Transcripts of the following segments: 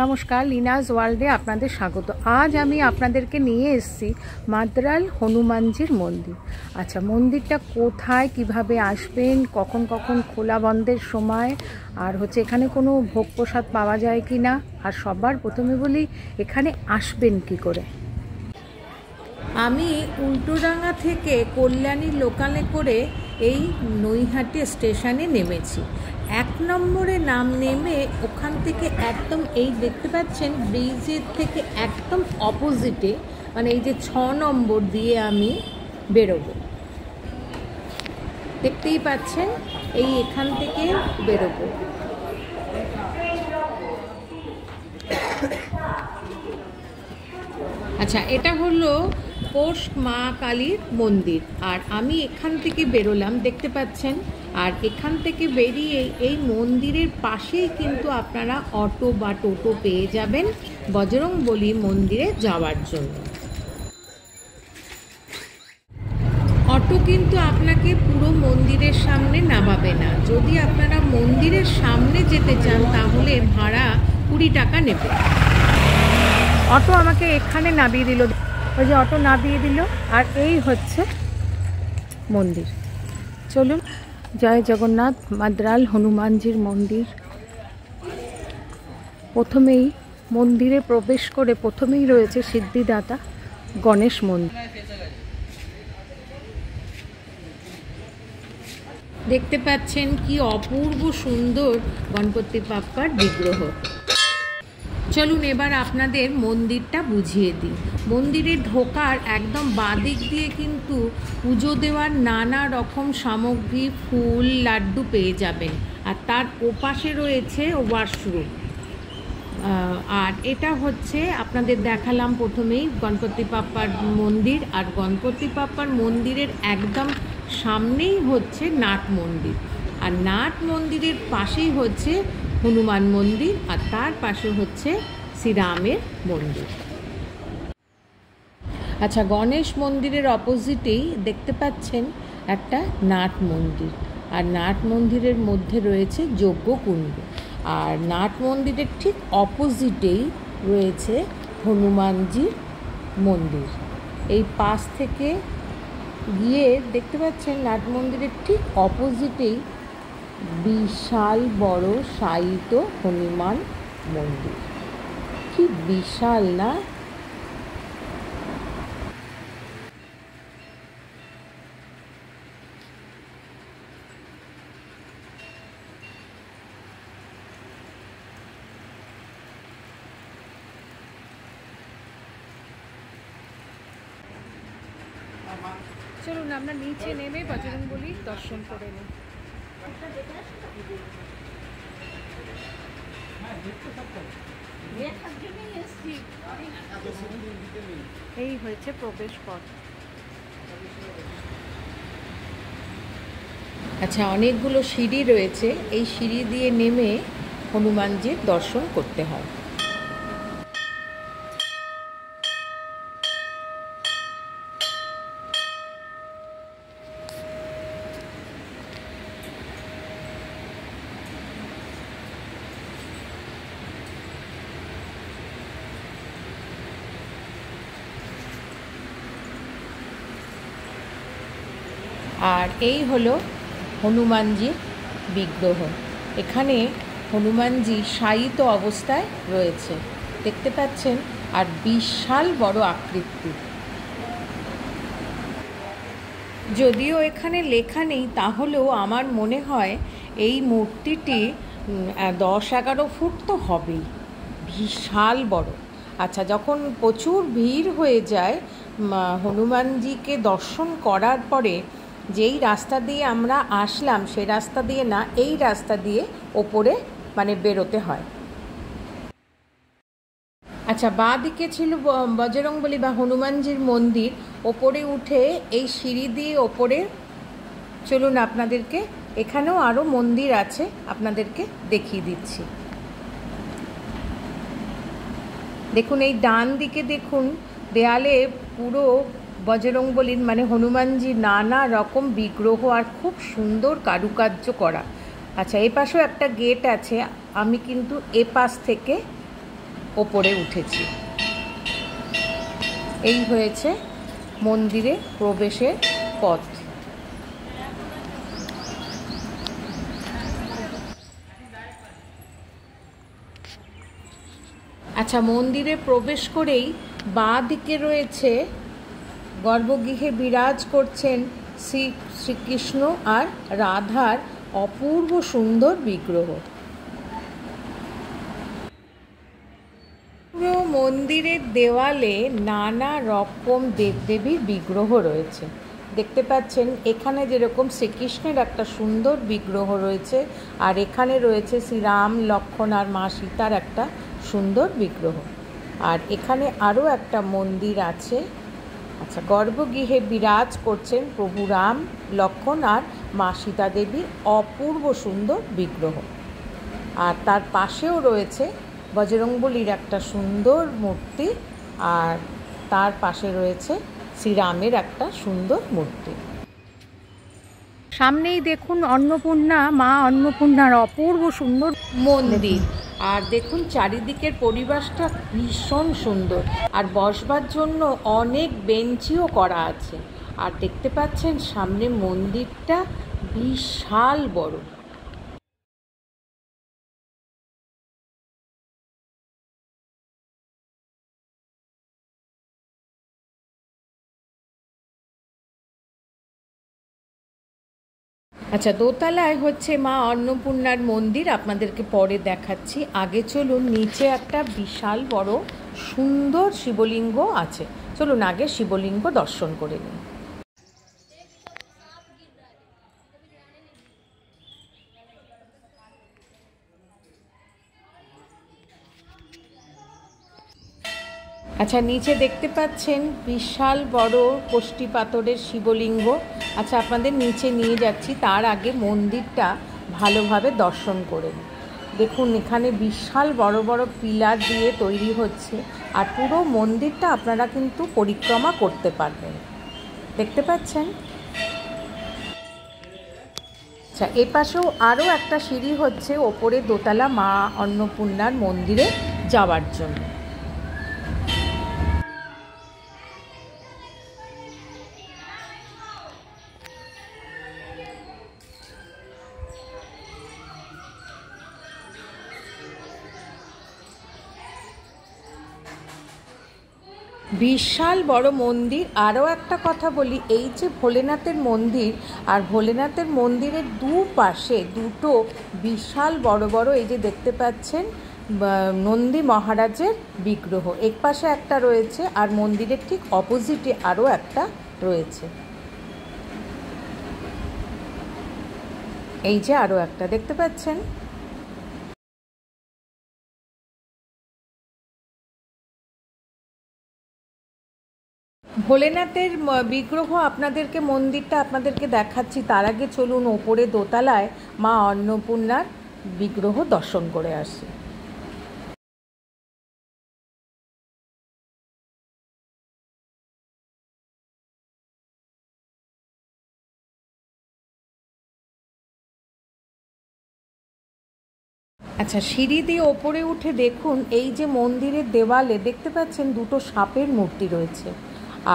নমস্কার, লীনাস ওয়ার্ল্ডে আপনাদের স্বাগত। আজ আমি আপনাদেরকে নিয়ে এসেছি মাদ্রাল হনুমানজির মন্দির। আচ্ছা, মন্দিরটা কোথায়, কিভাবে আসবেন, কখন কখন খোলা বন্ধের সময়, আর এখানে কোনো ভোগ প্রসাদ পাওয়া যায় কি না, আর সবার প্রথমে বলি এখানে আসবেন কি করে। আমি উল্টোডাঙ্গা থেকে কল্যাণী লোকালে করে এই নৈহাটি স্টেশনে নেমেছি। 1 নম্বরে নাম নেমে ওখান থেকে একদম এই দেখতে পাচ্ছেন ব্রিজের থেকে একদম অপোজিটে, মানে এই যে 6 নম্বর দিয়ে আমি বেরোবো, দেখতেই পাচ্ছেন এই এখান থেকে বেরোবো। আচ্ছা, এটা হলো কোষ মা কালীর মন্দির, আর আমি এখান থেকে বেরোলাম, দেখতে পাচ্ছেন। আর এখান থেকে বেরিয়ে এই মন্দিরের পাশেই কিন্তু আপনারা অটো বা টোটো পেয়ে যাবেন বজরংবলী মন্দিরে যাওয়ার জন্য। অটো কিন্তু আপনাকে পুরো মন্দিরের সামনে নামাবে না। যদি আপনারা মন্দিরের সামনে যেতে চান তাহলে ভাড়া 20 টাকা নেবে। অটো আমাকে এখানে নামিয়ে দিল, ওই যে অটো নামিয়ে দিল, আর এই হচ্ছে মন্দির। চলুন, জয় জগন্নাথ, মাদ্রাল হনুমানজির মন্দির। প্রথমেই মন্দিরে প্রবেশ করে প্রথমেই রয়েছে সিদ্ধিদাতা গণেশ মন্দির। দেখতে পাচ্ছেন কি অপূর্ব সুন্দর গণপতি বাপ্পার বিগ্রহ। চলুন এবার আপনাদের মন্দিরটা বুঝিয়ে দিই। মন্দিরে ঢোকার একদম বাদিক দিয়ে কিন্তু পুজো দেওয়ার নানা রকম সামগ্রী, ফুল, লাড্ডু পেয়ে যাবেন, আর তার ওপাশে রয়েছে ওয়াশরুম। আর এটা হচ্ছে আপনাদের দেখালাম প্রথমেই গণপতি বাপ্পার মন্দির, আর গণপতি বাপ্পার মন্দিরের একদম সামনেই হচ্ছে নাট মন্দির, আর নাট মন্দিরের পাশেই হচ্ছে হনুমান মন্দির, আর তার পাশে হচ্ছে শ্রীরামের মন্দির। আচ্ছা, গণেশ মন্দিরের অপোজিটেই দেখতে পাচ্ছেন একটা নাট মন্দির, আর নাট মন্দিরের মধ্যে রয়েছে যজ্ঞকুণ্ড, আর নাট মন্দিরের ঠিক অপোজিটেই রয়েছে হনুমানজির মন্দির। এই পাশ থেকে গিয়ে দেখতে পাচ্ছেন নাট মন্দিরের ঠিক অপোজিটেই বিশাল বড় শায়িত হনুমান মন্দির। কি বিশাল না? চলুন আমরা নিচে নেমে বজরংবলীর দর্শন করে নিই। এই হয়েছে প্রবেশ পথ। আচ্ছা, অনেকগুলো সিঁড়ি রয়েছে, এই সিঁড়ি দিয়ে নেমে হনুমানজির দর্শন করতে হয়। আর এই হলো হনুমানজির বিগ্রহ। এখানে হনুমানজি শায়িত অবস্থায় রয়েছে, দেখতে পাচ্ছেন, আর বিশাল বড় আকৃতি। যদিও এখানে লেখা নেই, তাহলেও আমার মনে হয় এই মূর্তিটি 10-11 ফুট তো হবেই, বিশাল বড়। আচ্ছা, যখন প্রচুর ভিড় হয়ে যায় হনুমানজিকে দর্শন করার পরে, যেই রাস্তা দিয়ে আমরা আসলাম সেই রাস্তা দিয়ে না, এই রাস্তা দিয়ে ওপরে মানে বেরোতে হয়। আচ্ছা, বাঁ দিকে ছিল বজরংবলী বা হনুমানজির মন্দির। ওপরে উঠে এই সিঁড়ি দিয়ে ওপরে চলুন, আপনাদেরকে এখানেও আরও মন্দির আছে, আপনাদেরকে দেখিয়ে দিচ্ছি। দেখুন, এই ডান দিকে দেখুন দেয়ালে পুরো বজরংবলীর মানে হনুমানজির নানা রকম বিগ্রহ আর খুব সুন্দর কারুকার্য করা। আচ্ছা, এ পাশেও একটা গেট আছে, আমি কিন্তু এ পাশ থেকে ওপরে উঠেছি। এই হয়েছে মন্দিরে প্রবেশের পথ। আচ্ছা, মন্দিরে প্রবেশ করেই বাঁ দিকে রয়েছে গর্ভগৃহে বিরাজ করছেন শ্রীকৃষ্ণ আর রাধার অপূর্ব সুন্দর বিগ্রহ। পুরো মন্দিরের দেওয়ালে নানা রকম দেবদেবীর বিগ্রহ রয়েছে। দেখতে পাচ্ছেন এখানে যেরকম শ্রীকৃষ্ণের একটা সুন্দর বিগ্রহ রয়েছে, আর এখানে রয়েছে শ্রীরাম, লক্ষ্মণ আর মা সীতার একটা সুন্দর বিগ্রহ। আর এখানে আরও একটা মন্দির আছে। আচ্ছা, গর্ভগৃহে বিরাজ করছেন প্রভু রাম, লক্ষ্মণ আর মা সীতা দেবীর অপূর্ব সুন্দর বিগ্রহ। আর তার পাশেও রয়েছে বজরংবলীর একটা সুন্দর মূর্তি, আর তার পাশে রয়েছে শ্রীরামের একটা সুন্দর মূর্তি। সামনেই দেখুন অন্নপূর্ণা, মা অন্নপূর্ণার অপূর্ব সুন্দর মন্দির। আর দেখুন চারিদিকের পরিবেশটা ভীষণ সুন্দর, আর বসবার জন্য অনেক বেঞ্চিও করা আছে। আর দেখতে পাচ্ছেন সামনে মন্দিরটা বিশাল বড়। আচ্ছা, দোতলায় হচ্ছে মা অন্নপূর্ণার মন্দির, আপনাদেরকে পরে দেখাচ্ছি। আগে চলুন, নিচে একটা বিশাল বড় সুন্দর শিবলিঙ্গ আছে। চলুন আগে শিবলিঙ্গ দর্শন করে নিই। আচ্ছা, নিচে দেখতে পাচ্ছেন বিশাল বড় কোষ্ঠী পাথরের শিবলিঙ্গ। আচ্ছা, আপনাদের নিচে নিয়ে যাচ্ছি, তার আগে মন্দিরটা ভালোভাবে দর্শন করে নিন। দেখুন এখানে বিশাল বড় বড় পিলার দিয়ে তৈরি হচ্ছে, আর পুরো মন্দিরটা আপনারা কিন্তু পরিক্রমা করতে পারবেন। দেখতে পাচ্ছেন। আচ্ছা, এ পাশেও আরও একটা সিঁড়ি হচ্ছে ওপরে দোতলা মা অন্নপূর্ণার মন্দিরে যাওয়ার জন্য। বিশাল বড় মন্দির। আরও একটা কথা বলি, এই যে ভোলেনাথের মন্দির, আর ভোলেনাথের মন্দিরের দুপাশে দুটো বিশাল বড় বড়, এই যে দেখতে পাচ্ছেন নন্দী মহারাজের বিগ্রহ। এক পাশে একটা রয়েছে, আর মন্দিরের ঠিক অপোজিটে আরও একটা রয়েছে। এই যে আরও একটা দেখতে পাচ্ছেন। ভোলেনাথের বিগ্রহ আপনাদেরকে, মন্দিরটা আপনাদেরকে দেখাচ্ছি। তার আগে চলুন ওপরে দোতলায় মা অন্নপূর্ণার বিগ্রহ দর্শন করে আসি। আচ্ছা, সিঁড়ি দিয়ে ওপরে উঠে দেখুন এই যে মন্দিরের দেওয়ালে দেখতে পাচ্ছেন দুটো সাপের মূর্তি রয়েছে,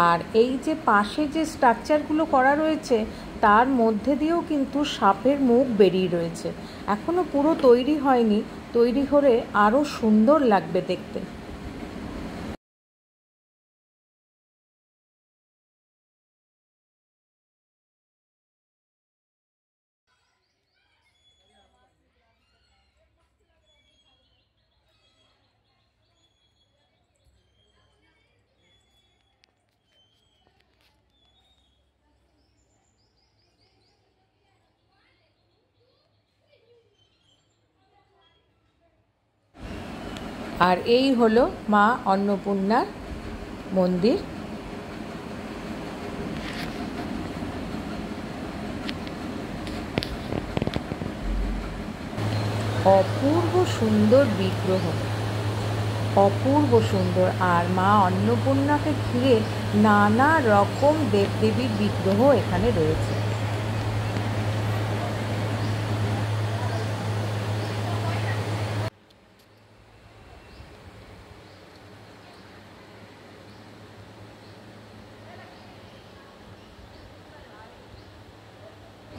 আর এই যে পাশে যে স্ট্রাকচারগুলো করা রয়েছে তার মধ্যে দিয়েও কিন্তু সাপের মুখ বেরিয়ে রয়েছে। এখনও পুরো তৈরি হয়নি, তৈরি হলে আরও সুন্দর লাগবে দেখতে। আর এই হলো মা অন্নপূর্ণার মন্দির। অপূর্ব সুন্দর বিগ্রহ, অপূর্ব সুন্দর। আর মা অন্নপূর্ণাকে ঘিরে নানা রকম দেবদেবীর বিগ্রহ এখানে রয়েছে।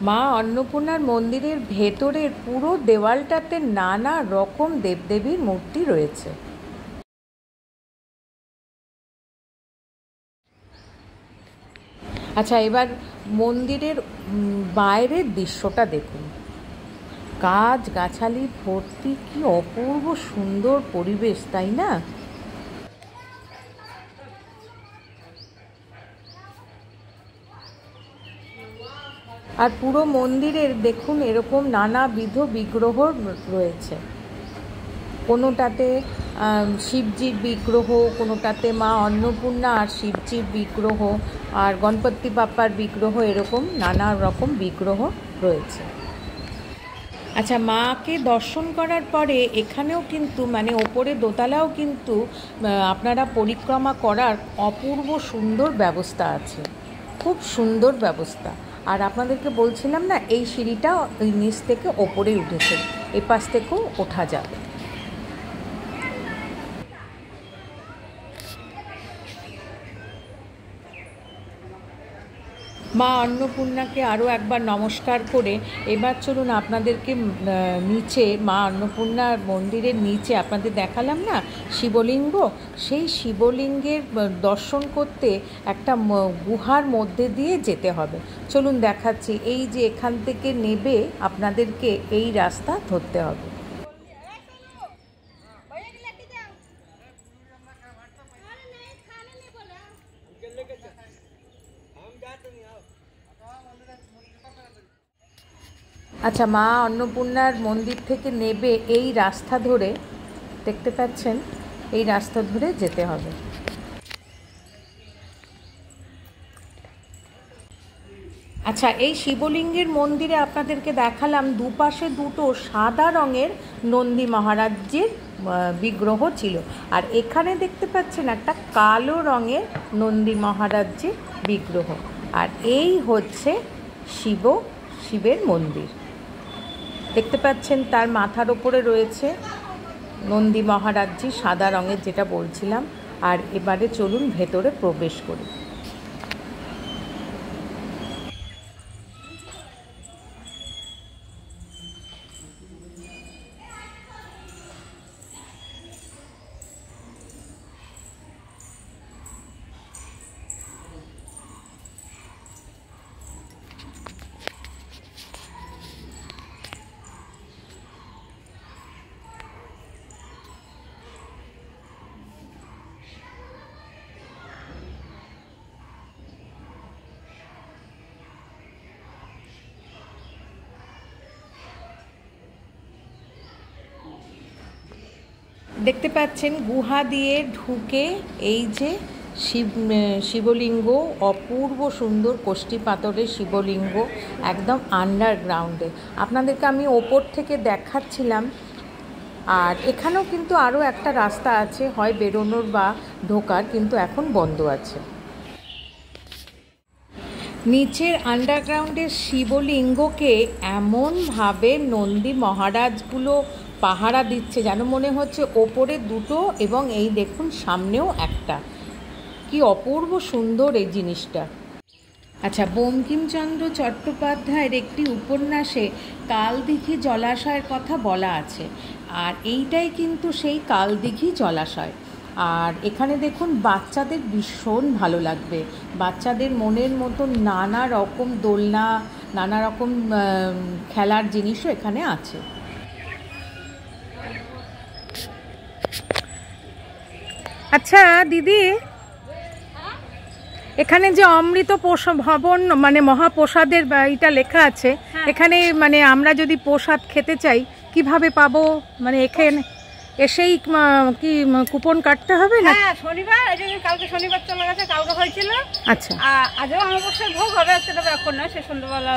মা অন্নপূর্ণার মন্দিরের ভেতরের পুরো দেওয়ালটাতে নানা রকম দেবদেবীর মূর্তি রয়েছে। আচ্ছা, এবার মন্দিরের বাইরের দৃশ্যটা দেখুন। গাছ গাছালি ভর্তি, কি অপূর্ব সুন্দর পরিবেশ, তাই না? আর পুরো মন্দিরের দেখুন এরকম নানাবিধ বিগ্রহ রয়েছে। কোনোটাতে শিবজির বিগ্রহ, কোনোটাতে মা অন্নপূর্ণা আর শিবজির বিগ্রহ, আর গণপতি বাপ্পার বিগ্রহ, এরকম নানা রকম বিগ্রহ রয়েছে। আচ্ছা, মাকে দর্শন করার পরে এখানেও কিন্তু মানে ওপরে দোতলাও কিন্তু আপনারা পরিক্রমা করার অপূর্ব সুন্দর ব্যবস্থা আছে, খুব সুন্দর ব্যবস্থা। আর আপনাদেরকে বলছিলাম না, এই সিঁড়িটা ওই নিচ থেকে ওপরে উঠেছে, এই পাশ থেকেও ওঠা যাবে। মা অন্নপূর্ণাকে আরও একবার নমস্কার করে এবার চলুন আপনাদেরকে নিচে, মা অন্নপূর্ণার মন্দিরের নিচে আপনাদের দেখালাম না শিবলিঙ্গ, সেই শিবলিঙ্গের দর্শন করতে একটা গুহার মধ্যে দিয়ে যেতে হবে। চলুন দেখাচ্ছি। এই যে এখান থেকে নেবে আপনাদেরকে এই রাস্তা ধরতে হবে। আচ্ছা, মা অন্নপূর্ণার মন্দির থেকে নেবে এই রাস্তা ধরে, দেখতে পাচ্ছেন, এই রাস্তা ধরে যেতে হবে। আচ্ছা, এই শিবলিঙ্গের মন্দিরে আপনাদেরকে দেখালাম দুপাশে দুটো সাদা রঙের নন্দী মহারাজের বিগ্রহ ছিল, আর এখানে দেখতে পাচ্ছেন একটা কালো রঙের নন্দী মহারাজের বিগ্রহ। আর এই হচ্ছে শিবের মন্দির। দেখতে পাচ্ছেন তার মাথার ওপরে রয়েছে নন্দী মহারাজজি সাদা রঙের, যেটা বলছিলাম। আর এবারে চলুন ভেতরে প্রবেশ করি। দেখতে পাচ্ছেন গুহা দিয়ে ঢুকে এই যে শিবলিঙ্গ, অপূর্ব সুন্দর কষ্টি পাথরের শিবলিঙ্গ, একদম আন্ডারগ্রাউন্ডে। আপনাদেরকে আমি ওপর থেকে দেখাচ্ছিলাম। আর এখানেও কিন্তু আরও একটা রাস্তা আছে, হয় বেরোনোর বা ঢোকার, কিন্তু এখন বন্ধ আছে। নিচের আন্ডারগ্রাউন্ডের শিবলিঙ্গকে এমনভাবে নন্দী মহারাজগুলো পাহারা দিচ্ছে যেন মনে হচ্ছে ওপরে দুটো এবং এই দেখুন সামনেও একটা। কি অপূর্ব সুন্দর এই জিনিসটা। আচ্ছা, বঙ্কিমচন্দ্র চট্টোপাধ্যায়ের একটি উপন্যাসে কালদিঘি জলাশয়ের কথা বলা আছে, আর এইটাই কিন্তু সেই কালদিঘি জলাশয়। আর এখানে দেখুন বাচ্চাদের ভীষণ ভালো লাগবে, বাচ্চাদের মনের মতো নানা রকম দোলনা, নানা রকম খেলার জিনিসও এখানে আছে। আচ্ছা দিদি, এখানে যে অমৃত ভবন মানে মহাপ্রসাদের এটা লেখা আছে, এখানে মানে আমরা যদি প্রসাদ খেতে চাই কিভাবে পাবো? মানে এখানে এসেই কি কুপন কাটতে হবে না? হ্যাঁ, শনিবার, কালকে শনিবার চলে গেছে, কালকে হয়েছিল। আচ্ছা, আজও অমাবস্যার ভোগ হবে, সেটা এখন না, সে সন্ধ্যাবেলা।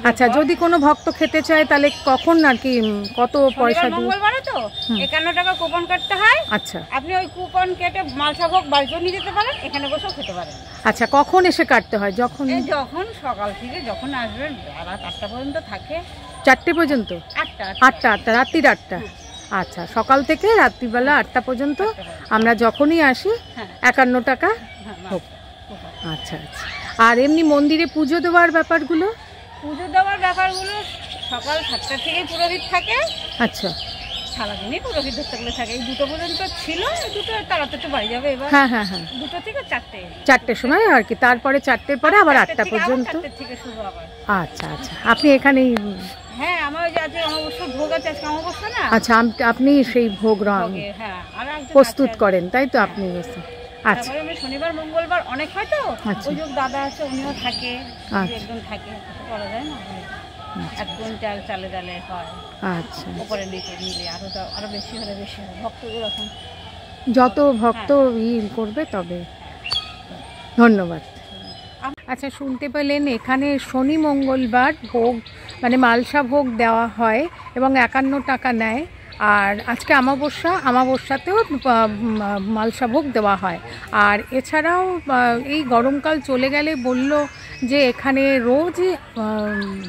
আচ্ছা, যদি কোনো ভক্ত খেতে চায় তাহলে কখন আর কি কত পয়সা দিয়ে? মঙ্গলবারে তো 51 টাকা কুপন কাটতে হয়। আচ্ছা, আপনি ওই কুপন কেটে মালসা ভোগ বাড়িতেও নিয়ে যেতে পারেন, এখানে বসেও খেতে পারেন। আচ্ছা, কখন এসে কাটতে হয়? যখন সকাল থেকে যখন আসবেন, রাত 8টা পর্যন্ত থাকে। 4টে পর্যন্ত? 8টা রাত্রির 8টা। আচ্ছা, সকাল থেকে রাত্রিবেলা 8টা পর্যন্ত আমরা যখনই আসি 51 টাকা হোক। আচ্ছা আচ্ছা। আর এমনি মন্দিরে পুজো দেওয়ার ব্যাপারগুলো? পুজো দেওয়ার ব্যাপারগুলো সকাল 7টা থেকেই পুরোহিত থাকে। আচ্ছা, সারাদিনই পুরোহিত ধরতে গেলে থাকে। এই 2টো পর্যন্ত ছিল, এই 2টো তাড়াতাড়ি তো বাড়ি যাবে এবার। হ্যাঁ হ্যাঁ হ্যাঁ, 2টো থেকে 4টে, 4টের সময় আর কি, তারপরে 4টের পরে আবার 8টা পর্যন্ত। 4টে থেকে শুরু আবার। আচ্ছা আচ্ছা, আপনি এখানেই? হ্যাঁ, আমার ওই যে আজকে অমাবস্যার ভোগ আছে, আজকে অমাবস্যা না। আচ্ছা, আপনি সেই ভোগ ভোগে, হ্যাঁ, আর একজন প্রস্তুত আছে। করেন, তাই তো আপনি? আচ্ছা, তারপরে আমি শনিবার মঙ্গলবার অনেক হয় তো, আচ্ছা। ওই যে দাদা আছে উনিও থাকে, আচ্ছা। একজন থাকে, কিছু করা যায় না। 1 কুইন্টাল চালে ডালে হয়। আচ্ছা, উপরে নিচে মিলে আরো বেশি হলে বেশি হয়। ভক্তদের এখন যত ভক্ত করবে তবে। ধন্যবাদ। আচ্ছা, শুনতে পেলেন এখানে শনি মঙ্গলবার ভোগ মানে মালসা ভোগ দেওয়া হয় এবং 51 টাকা নেয়। আর আজকে আমাবস্যাতেও মালসা ভোগ দেওয়া হয়। আর এছাড়াও এই গরমকাল চলে গেলে বলল যে এখানে রোজ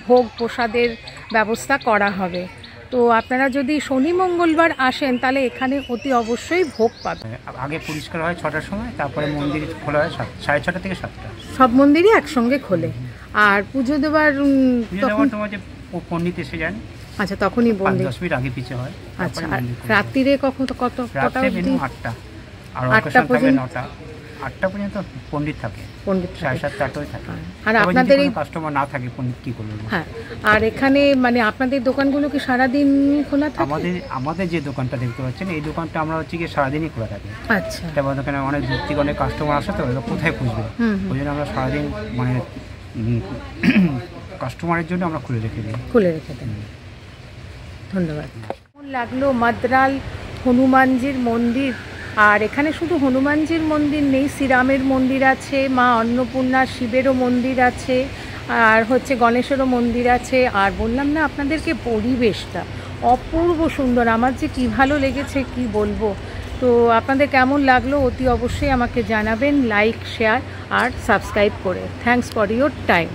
ভোগ প্রসাদের ব্যবস্থা করা হবে। তো আপনারা যদি শনি মঙ্গলবার আসেন তাহলে এখানে অতি অবশ্যই ভোগ পাবেন। আগে পরিষ্কার হয় 6টার সময়, তারপরে মন্দির খোলা হয় 6:30 থেকে 7টা। সব মন্দিরই একসঙ্গে খোলে। আর পুজো দেওয়ার তখন তোমার যে পণ্ডিত এসে যান, আচ্ছা, তখনই বন্দি। 5-10 মিনিট আগে পিছিয়ে হয়। আচ্ছা, আর রাত্রিরে কটা অবধি? 8টা, আর 8টা পর্যন্ত? 8টা পর্যন্ত পণ্ডিত থাকে, পণ্ডিত থাকে। 7:30 8টায় থাকে। আর আপনাদের এই কাস্টমার না থাকে, পণ্ডিত কি করবে? হ্যাঁ, আর এখানে মানে আপনাদের দোকানগুলো কি সারাদিন খোলা থাকে? আমাদের যে দোকানটা দেখতে পাচ্ছেন, এই দোকানটা আমরা হচ্ছে কি সারাদিনই খোলা থাকে। আচ্ছা, এটা দোকানে অনেক দূর থেকে অনেক কাস্টমার আসে, তো এরা কোথায় খুঁজবে, ওই জন্য আমরা সারাদিন মানে কাস্টমারের জন্য আমরা খুলে রেখে দিই। দেন। ধন্যবাদ। কেমন লাগলো মাদ্রাল হনুমানজির মন্দির? আর এখানে শুধু হনুমানজির মন্দির নেই, শ্রীরামের মন্দির আছে, মা অন্নপূর্ণা শিবেরও মন্দির আছে, আর হচ্ছে গণেশেরও মন্দির আছে। আর বললাম না আপনাদেরকে, পরিবেশটা অপূর্ব সুন্দর। আমার যে কী ভালো লেগেছে কি বলবো। তো আপনাদের কেমন লাগলো অতি অবশ্যই আমাকে জানাবেন, লাইক, শেয়ার আর সাবস্ক্রাইব করে। Thanks for your time.